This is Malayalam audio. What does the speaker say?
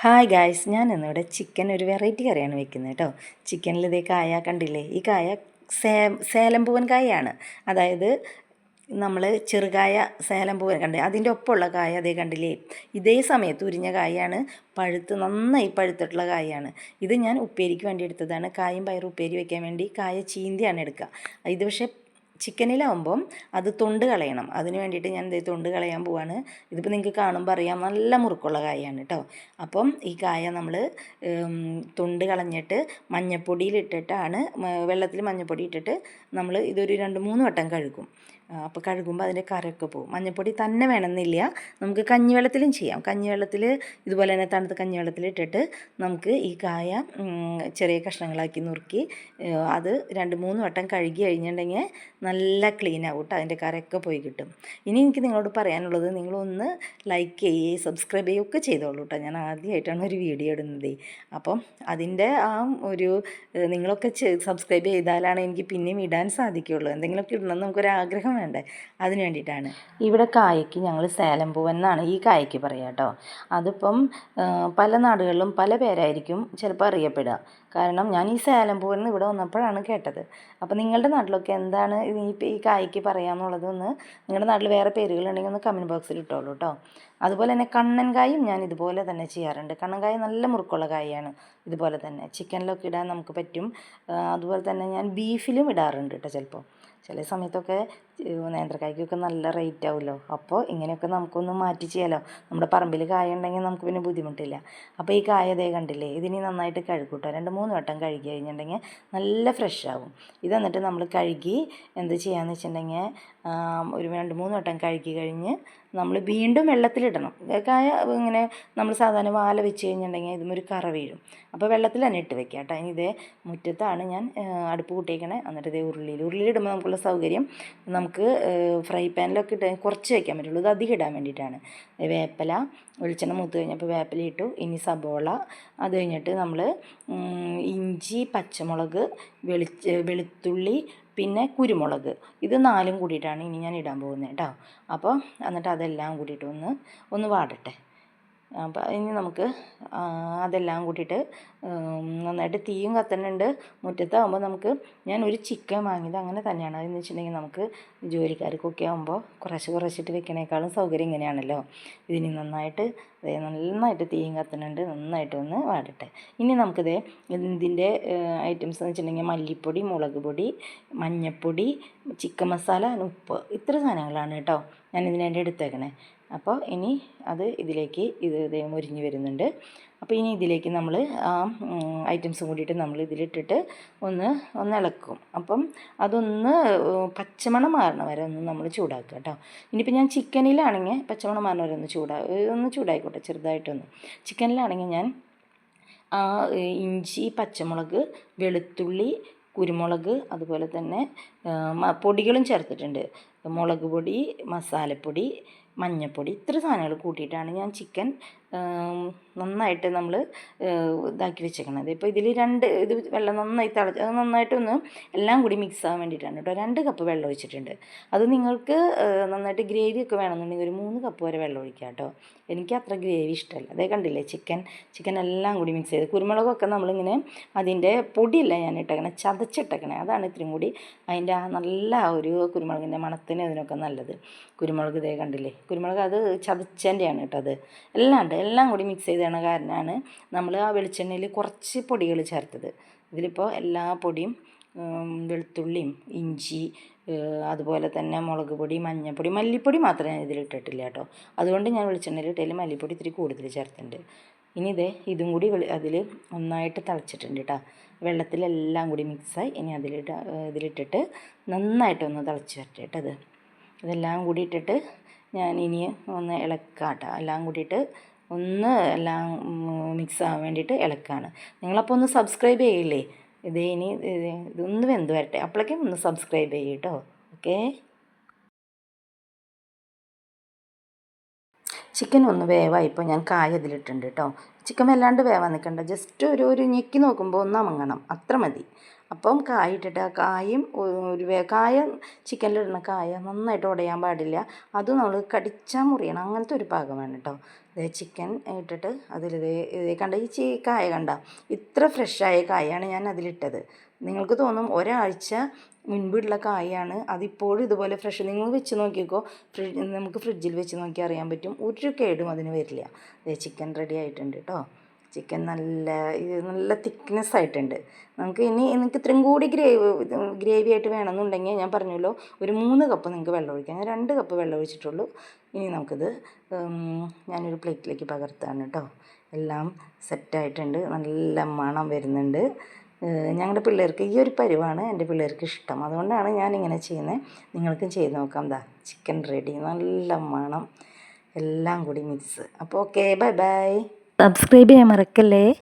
ഹായ് ഗായ്സ്, ഞാൻ ഇന്നിവിടെ ചിക്കൻ ഒരു വെറൈറ്റി കറിയാണ് വെക്കുന്നത് കേട്ടോ. ചിക്കനിൽ ഇതേ കായ കണ്ടില്ലേ, ഈ കായ സേലം പൂവൻ കായയാണ്. അതായത് നമ്മൾ ചെറുകായ സേലം പൂവൻ കണ്ടേ, അതിൻ്റെ ഒപ്പമുള്ള കായ അതേ കണ്ടില്ലേ, ഇതേ സമയത്ത് ഉരിഞ്ഞ കായാണ്. നന്നായി പഴുത്തിട്ടുള്ള കായാണ്. ഇത് ഞാൻ ഉപ്പേരിക്ക് വേണ്ടി എടുത്തതാണ്. കായും പയറും ഉപ്പേരി വയ്ക്കാൻ വേണ്ടി കായ ചീന്തിയാണ് എടുക്കുക. ഇത് പക്ഷേ ചിക്കനിലാവുമ്പം അത് തൊണ്ട് കളയണം. അതിന് വേണ്ടിയിട്ട് ഞാൻ ഇത് തൊണ്ട് കളയാൻ പോവാണ്. ഇതിപ്പോൾ നിങ്ങൾക്ക് കാണുമ്പോൾ അറിയാം, നല്ല മുറുക്കുള്ള കായാണ് കേട്ടോ. അപ്പം ഈ കായ നമ്മൾ തൊണ്ട് കളഞ്ഞിട്ട് മഞ്ഞൾപ്പൊടിയിലിട്ടിട്ടാണ്, വെള്ളത്തിൽ മഞ്ഞൾപ്പൊടി ഇട്ടിട്ട് നമ്മൾ ഇതൊരു 2-3 വട്ടം കഴുകും. അപ്പോൾ കഴുകുമ്പോൾ അതിൻ്റെ കറയൊക്കെ പോകും. മഞ്ഞൾപ്പൊടി തന്നെ വേണമെന്നില്ല, നമുക്ക് കഞ്ഞിവെള്ളത്തിലും ചെയ്യാം. കഞ്ഞിവെള്ളത്തിൽ ഇതുപോലെ തന്നെ തണുത്ത കഞ്ഞിവെള്ളത്തിലിട്ടിട്ട് നമുക്ക് ഈ കായ ചെറിയ കഷ്ണങ്ങളാക്കി നുറുക്കി അത് 2-3 വട്ടം കഴുകി കഴിഞ്ഞിട്ടുണ്ടെങ്കിൽ നല്ല ക്ലീൻ ആവും കേട്ടോ, അതിൻ്റെ കറയൊക്കെ പോയി കിട്ടും. ഇനി എനിക്ക് നിങ്ങളോട് പറയാനുള്ളത്, നിങ്ങളൊന്ന് ലൈക്ക് ചെയ്യുകയും സബ്സ്ക്രൈബ് ചെയ്യുകയൊക്കെ ചെയ്തോളൂ കേട്ടോ. ഞാൻ ആദ്യമായിട്ടാണ് ഒരു വീഡിയോ ഇടുന്നത്. അപ്പം അതിൻ്റെ ആ ഒരു നിങ്ങളൊക്കെ സബ്സ്ക്രൈബ് ചെയ്താലാണ് എനിക്ക് പിന്നെയും ഇടാൻ സാധിക്കുകയുള്ളൂ. എന്തെങ്കിലുമൊക്കെ ഇടണമെന്ന് നമുക്കൊരാഗ്രഹം വേണ്ടേ, അതിന് വേണ്ടിയിട്ടാണ്. ഇവിടെ കായയ്ക്ക് ഞങ്ങൾ സേലം പൂവൻ എന്നാണ് ഈ കായയ്ക്ക് പറയുക കേട്ടോ. അതിപ്പം പല നാടുകളിലും പല പേരായിരിക്കും ചിലപ്പോൾ അറിയപ്പെടുക. കാരണം ഞാൻ ഈ സേലം പൂവൻ ഇവിടെ വന്നപ്പോഴാണ് കേട്ടത്. അപ്പോൾ നിങ്ങളുടെ നാട്ടിലൊക്കെ എന്താണ് ഈ കായ്ക്ക് പറയാമെന്നുള്ളതൊന്ന്, നിങ്ങളുടെ നാട്ടിൽ വേറെ പേരുകളുണ്ടെങ്കിൽ ഒന്ന് കമൻറ്റ് ബോക്സിൽ ഇട്ടോളൂ കേട്ടോ. അതുപോലെ തന്നെ കണ്ണൻകായും ഞാൻ ഇതുപോലെ തന്നെ ചെയ്യാറുണ്ട്. കണ്ണൻകായ നല്ല മുറുക്കുള്ള കായാണ്. ഇതുപോലെ തന്നെ ചിക്കനിലൊക്കെ ഇടാൻ നമുക്ക് പറ്റും. അതുപോലെ തന്നെ ഞാൻ ബീഫിലും ഇടാറുണ്ട് കേട്ടോ. ചില സമയത്തൊക്കെ നേന്ത്രക്കായ്ക്കൊക്കെ നല്ല റേറ്റ് ആവുമല്ലോ. അപ്പോൾ ഇങ്ങനെയൊക്കെ നമുക്കൊന്ന് മാറ്റി ചെയ്യാമല്ലോ. നമ്മുടെ പറമ്പിൽ കായ ഉണ്ടെങ്കിൽ നമുക്ക് പിന്നെ ബുദ്ധിമുട്ടില്ല. അപ്പോൾ ഈ കായ ദേ കണ്ടില്ലേ, ഇതിനി നന്നായിട്ട് കഴുകൂട്ടോ. 2-3 വട്ടം കഴുകി കഴിഞ്ഞിട്ടുണ്ടെങ്കിൽ നല്ല ഫ്രഷ് ആവും. ഇത് എന്നിട്ട് നമ്മൾ കഴുകി എന്ത് ചെയ്യാന്ന് വെച്ചിട്ടുണ്ടെങ്കിൽ ഒരു 2-3 വട്ടം കഴുകി കഴിഞ്ഞ് നമ്മൾ വീണ്ടും വെള്ളത്തിലിടണം. കായ ഇങ്ങനെ നമ്മൾ സാധാരണ വാല വെച്ച് കഴിഞ്ഞിട്ടുണ്ടെങ്കിൽ ഇതുമൊരു കറ വീഴും. അപ്പോൾ വെള്ളത്തിൽ തന്നെ ഇട്ട് വെക്കുക കേട്ടോ. ഇനി ഇതേ മുറ്റത്താണ് ഞാൻ അടുപ്പ് കൂട്ടിയേക്കണേ. എന്നിട്ട് ഇതേ ഉരുളിയിലിടുമ്പോൾ നമുക്കുള്ള സൗകര്യം, നമുക്ക് ഫ്രൈ പാനിലൊക്കെ ഇട്ട് കുറച്ച് വയ്ക്കാൻ പറ്റുള്ളൂ. ഇത് അധികം ഇടാൻ വേണ്ടിയിട്ടാണ്. വേപ്പില, വെളിച്ചെണ്ണ മൂത്ത് കഴിഞ്ഞപ്പോൾ വേപ്പില ഇട്ടു. ഇനി സബോള, അത് കഴിഞ്ഞിട്ട് നമ്മൾ ഇഞ്ചി, പച്ചമുളക്, വെളുത്തുള്ളി, പിന്നെ കുരുമുളക്, ഇത് 4ഉം കൂടിയിട്ടാണ് ഇനി ഞാൻ ഇടാൻ പോകുന്നത് കേട്ടോ. അപ്പോൾ എന്നിട്ട് അതെല്ലാം കൂടിയിട്ട് ഒന്ന് വാടട്ടെ. അപ്പോൾ ഇനി നമുക്ക് അതെല്ലാം കൂട്ടിയിട്ട് നന്നായിട്ട് തീയും കത്തുന്നുണ്ട്. മുറ്റത്താകുമ്പോൾ ഞാൻ ഒരു ചിക്കൻ വാങ്ങിയത് അങ്ങനെ തന്നെയാണ്. അതെന്ന് വെച്ചിട്ടുണ്ടെങ്കിൽ നമുക്ക് ജോലിക്കാർക്കൊക്കെ ആകുമ്പോൾ കുറച്ചിട്ട് വെക്കണേക്കാളും സൗകര്യം ഇങ്ങനെയാണല്ലോ. ഇതിനി നന്നായിട്ട് തീയും കത്തുന്നുണ്ട്. നന്നായിട്ട് ഒന്ന് വാടട്ടെ. ഇനി നമുക്കിത് ഇതിൻ്റെ ഐറ്റംസ് എന്ന് വെച്ചിട്ടുണ്ടെങ്കിൽ മല്ലിപ്പൊടി, മുളക് പൊടി, മഞ്ഞൾപ്പൊടി, ചിക്കൻ മസാല, ഉപ്പ്, ഇത്ര സാധനങ്ങളാണ് കേട്ടോ ഞാൻ ഇതിന് വേണ്ടി എടുത്തേക്കണേ. അപ്പോൾ ഇനി അത് ഇതിലേക്ക് ഇത് മുരിഞ്ഞ് വരുന്നുണ്ട്. അപ്പോൾ ഇനി ഇതിലേക്ക് നമ്മൾ ആ ഐറ്റംസും കൂടിയിട്ട് നമ്മൾ ഇതിലിട്ടിട്ട് ഒന്ന് ഇളക്കും. അപ്പം അതൊന്ന് പച്ചമണം മാറണ വരെ നമ്മൾ ചൂടാക്കുക കേട്ടോ. ഇനിയിപ്പോൾ ഞാൻ ചിക്കനിലാണെങ്കിൽ പച്ചമണം മാറണ വരെ ഒന്ന് ചൂടായിക്കോട്ടെ ചെറുതായിട്ടൊന്ന്. ചിക്കനിലാണെങ്കിൽ ഞാൻ ഇഞ്ചി, പച്ചമുളക്, വെളുത്തുള്ളി, കുരുമുളക്, അതുപോലെ തന്നെ പൊടികളും ചേർത്തിട്ടുണ്ട്. മുളക് പൊടി, മസാലപ്പൊടി, മഞ്ഞൾപ്പൊടി, ഇത്ര സാധനങ്ങൾ കൂട്ടിയിട്ടാണ് ഞാൻ ചിക്കൻ നന്നായിട്ട് നമ്മൾ ഇതാക്കി വെച്ചേക്കണത്. ഇപ്പോൾ ഇതിൽ ഇത് വെള്ളം നന്നായി അത് നന്നായിട്ടൊന്ന് എല്ലാം കൂടി മിക്സ് ആകാൻ വേണ്ടിയിട്ടാണ് കേട്ടോ. 2 കപ്പ് വെള്ളം ഒഴിച്ചിട്ടുണ്ട്. അത് നിങ്ങൾക്ക് നന്നായിട്ട് ഗ്രേവി ഒക്കെ വേണമെന്നുണ്ടെങ്കിൽ ഒരു 3 കപ്പ് വരെ വെള്ളം ഒഴിക്കാം കേട്ടോ. എനിക്ക് അത്ര ഗ്രേവി ഇഷ്ടമല്ല. അതേ കണ്ടില്ലേ, ചിക്കൻ എല്ലാം കൂടി മിക്സ് ചെയ്ത്, കുരുമുളകൊക്കെ നമ്മളിങ്ങനെ അതിൻ്റെ പൊടിയല്ല ഞാൻ ഇട്ടേക്കണേ, ചതച്ചിട്ടേക്കണേ. അതാണ് ഇത്രയും കൂടി അതിൻ്റെ ആ നല്ല ഒരു കുരുമുളകിൻ്റെ മണത്തിന് അതിനൊക്കെ നല്ലത്. കുരുമുളക് ഇതേ കണ്ടില്ലേ, കുരുമുളക് അത് ചതച്ചതിൻ്റെയാണ് കേട്ടോ. അത് എല്ലാം കൂടി മിക്സ് ചെയ്തതാണ് കാരണമാണ് നമ്മൾ ആ വെളിച്ചെണ്ണയിൽ കുറച്ച് പൊടികൾ ചേർത്തത്. ഇതിലിപ്പോൾ എല്ലാ പൊടിയും, വെളുത്തുള്ളിയും, ഇഞ്ചി, അതുപോലെ തന്നെ മുളക് പൊടി, മഞ്ഞൾപ്പൊടി, മല്ലിപ്പൊടി മാത്രമേ ഞാൻ ഇതിലിട്ടിട്ടില്ല കേട്ടോ. അതുകൊണ്ട് ഞാൻ വെളിച്ചെണ്ണയിൽ ഇട്ടതിൽ മല്ലിപ്പൊടി ഇത്തിരി കൂടുതൽ ചേർത്തിട്ടുണ്ട്. ഇനി ഇതും കൂടി അതിൽ ഒന്നായിട്ട് തിളച്ചിട്ടുണ്ട് കേട്ടോ. വെള്ളത്തിലെല്ലാം കൂടി മിക്സായി. ഇനി ഇതിലിട്ടിട്ട് നന്നായിട്ടൊന്ന് തിളച്ച് വരട്ടെ കേട്ടോ. ഇതെല്ലാം കൂടി ഇട്ടിട്ട് ഞാൻ ഇനി ഒന്ന് ഇളക്കാം കേട്ടോ. എല്ലാം കൂടിയിട്ട് എല്ലാം മിക്സ് ആവാൻ വേണ്ടിയിട്ട് ഇളക്കാണ്. നിങ്ങളപ്പോൾ ഒന്ന് സബ്സ്ക്രൈബ് ചെയ്യില്ലേ? ഇതൊന്ന് വെന്ത് വരട്ടെ, അപ്പോഴേക്കും ഒന്ന് സബ്സ്ക്രൈബ് ചെയ്യും കേട്ടോ. ഓക്കേ. ചിക്കൻ ഒന്ന് വേവായിപ്പോൾ ഞാൻ കായ ഇതിലിട്ടുണ്ട് കേട്ടോ. ചിക്കൻ വല്ലാണ്ട് വേവാൻ നിൽക്കണ്ട, ജസ്റ്റ് ഒരു ഞെക്കി നോക്കുമ്പോൾ ഒന്ന് അമങ്ങണം, അത്ര മതി. അപ്പം കായ ഇട്ടിട്ട് ആ കായും കായ ചിക്കനിലിടുന്ന കായ നന്നായിട്ട് ഉടയാൻ പാടില്ല. അത് നമ്മൾ കടിച്ചാൽ മുറിയണം, അങ്ങനത്തെ ഒരു പാകമാണ് കേട്ടോ. ഇതേ ചിക്കൻ ഇട്ടിട്ട് ഇതേ കണ്ട ഈ കായ കണ്ട ഇത്ര ഫ്രഷായ കായാണ് ഞാൻ അതിലിട്ടത്. നിങ്ങൾക്ക് തോന്നും ഒരാഴ്ച മുൻപുള്ള കായാണ്, അതിപ്പോഴും ഇതുപോലെ ഫ്രഷ്. നിങ്ങൾ വെച്ച് നോക്കിക്കോ, നമുക്ക് ഫ്രിഡ്ജിൽ വെച്ച് നോക്കി അറിയാൻ പറ്റും, ഒരു കേടും അതിന് വരില്ല. ചിക്കൻ റെഡി ആയിട്ടുണ്ട് കേട്ടോ. ചിക്കൻ നല്ല തിക്നെസ് ആയിട്ടുണ്ട്. നിങ്ങൾക്ക് ഇത്രയും കൂടി ഗ്രേവി ആയിട്ട് വേണമെന്നുണ്ടെങ്കിൽ ഞാൻ പറഞ്ഞല്ലോ, ഒരു 3 കപ്പ് നിങ്ങൾക്ക് വെള്ളം ഒഴിക്കാം. ഞാൻ 2 കപ്പ് വെള്ളം ഒഴിച്ചിട്ടുള്ളൂ. ഇനി നമുക്കിത് ഞാനൊരു പ്ലേറ്റിലേക്ക് പകർത്താണ് കേട്ടോ. എല്ലാം സെറ്റായിട്ടുണ്ട്, നല്ല മണം വരുന്നുണ്ട്. ഞങ്ങളുടെ പിള്ളേർക്ക് ഈ ഒരു പരിവാണ് എൻ്റെ പിള്ളേർക്ക് ഇഷ്ടം, അതുകൊണ്ടാണ് ഞാനിങ്ങനെ ചെയ്യുന്നത്. നിങ്ങൾക്കും ചെയ്ത് നോക്കാം. ചിക്കൻ റെഡി, നല്ല മണം, എല്ലാം കൂടി മിക്സ്. അപ്പോൾ ഓക്കെ, ബൈ ബൈ. സബ്സ്ക്രൈബ് ചെയ്യാൻ മറക്കല്ലേ.